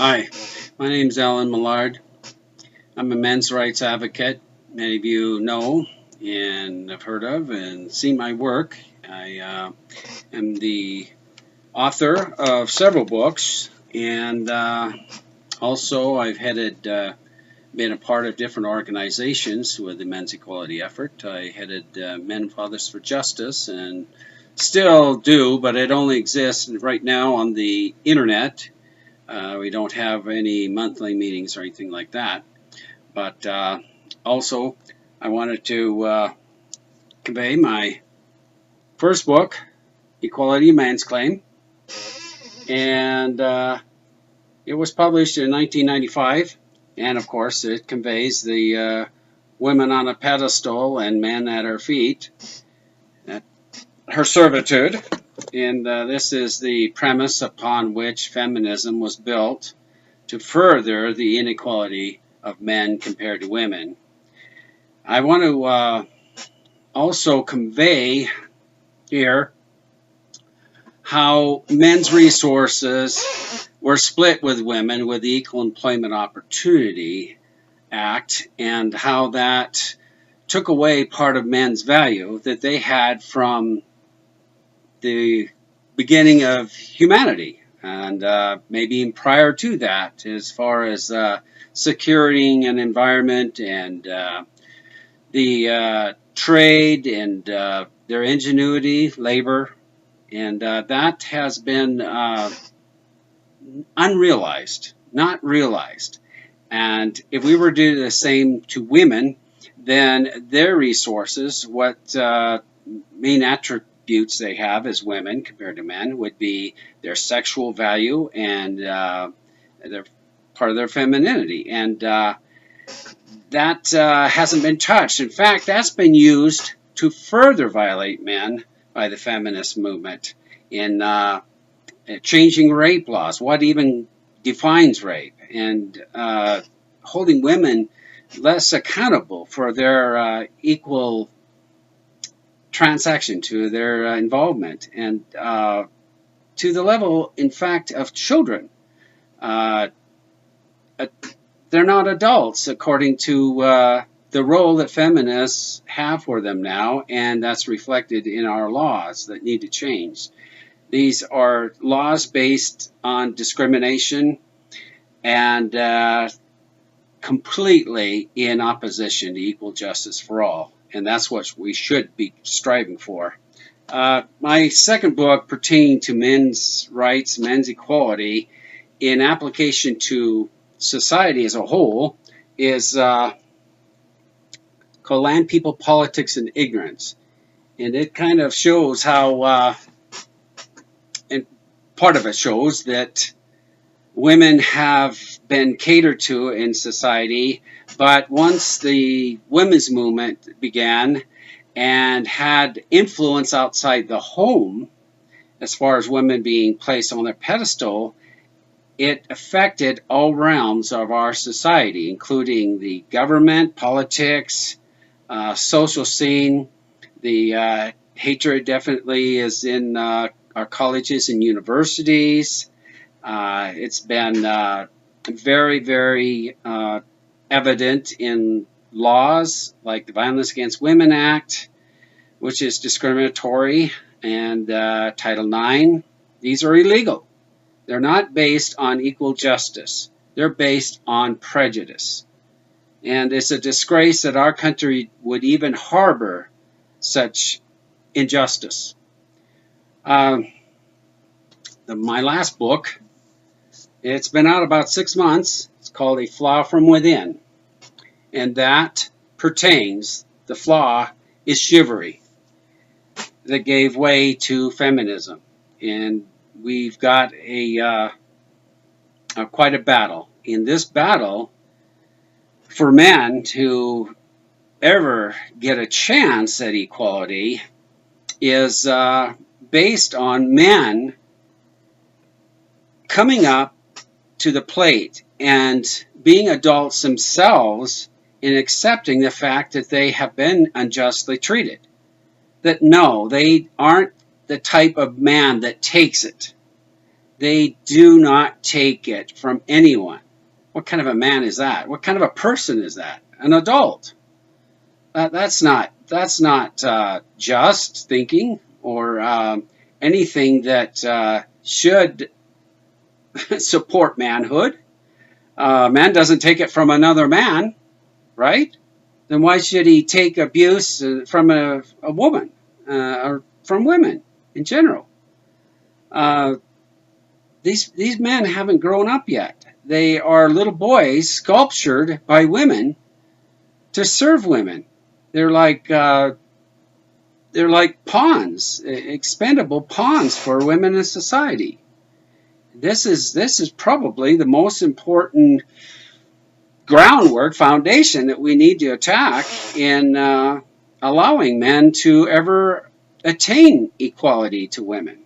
Hi, my name is Alan Millard. I'm a men's rights advocate. Many of you know and have heard of and seen my work. I am the author of several books, and also I've been a part of different organizations with the men's equality effort. I headed Men and Fathers for Justice, and still do, but it only exists right now on the internet. We don't have any monthly meetings or anything like that. But also, I wanted to convey my first book, Equality of Man's Claim. And it was published in 1995. And of course, it conveys the women on a pedestal and men at her feet, her servitude. And this is the premise upon which feminism was built to further the inequality of men compared to women. I want to also convey here how men's resources were split with women with the Equal Employment Opportunity Act, and how that took away part of men's value that they had from the beginning of humanity, and maybe even prior to that, as far as securing an environment and the trade and their ingenuity, labor, and that has been unrealized, not realized. And if we were to do the same to women, then their resources, what main attributes they have as women compared to men, would be their sexual value and their part of their femininity, and that hasn't been touched. In fact, that's been used to further violate men by the feminist movement in changing rape laws, what even defines rape, and holding women less accountable for their equal transaction, to their involvement, and to the level, in fact, of children. They're not adults according to the role that feminists have for them now, and that's reflected in our laws that need to change. These are laws based on discrimination and completely in opposition to equal justice for all, and that's what we should be striving for. My second book, pertaining to men's rights, men's equality, in application to society as a whole, is called Land, People, Politics, and Ignorance. And it kind of shows how, and part of it shows that women have been catered to in society, but once the women's movement began and had influence outside the home, as far as women being placed on their pedestal, it affected all realms of our society, including the government, politics, social scene. The hatred definitely is in our colleges and universities. It's been very, very evident in laws like the Violence Against Women Act, which is discriminatory, and Title IX. These are illegal. They're not based on equal justice. They're based on prejudice. And it's a disgrace that our country would even harbor such injustice. My last book, it's been out about 6 months. It's called A Flaw from Within. And that pertains, the flaw is chivalry that gave way to feminism. And we've got quite a battle. In this battle, for men to ever get a chance at equality is based on men coming up to the plate and being adults themselves in accepting the fact that they have been unjustly treated. That no, they aren't the type of man that takes it. They do not take it from anyone. What kind of a man is that? What kind of a person is that? An adult. That's not just thinking or anything that should support manhood. Man doesn't take it from another man, right? Then why should he take abuse from a woman or from women in general? These men haven't grown up yet. They are little boys sculptured by women to serve women. They're like pawns, expendable pawns for women in society. This is probably the most important groundwork, foundation that we need to attack in allowing men to ever attain equality to women.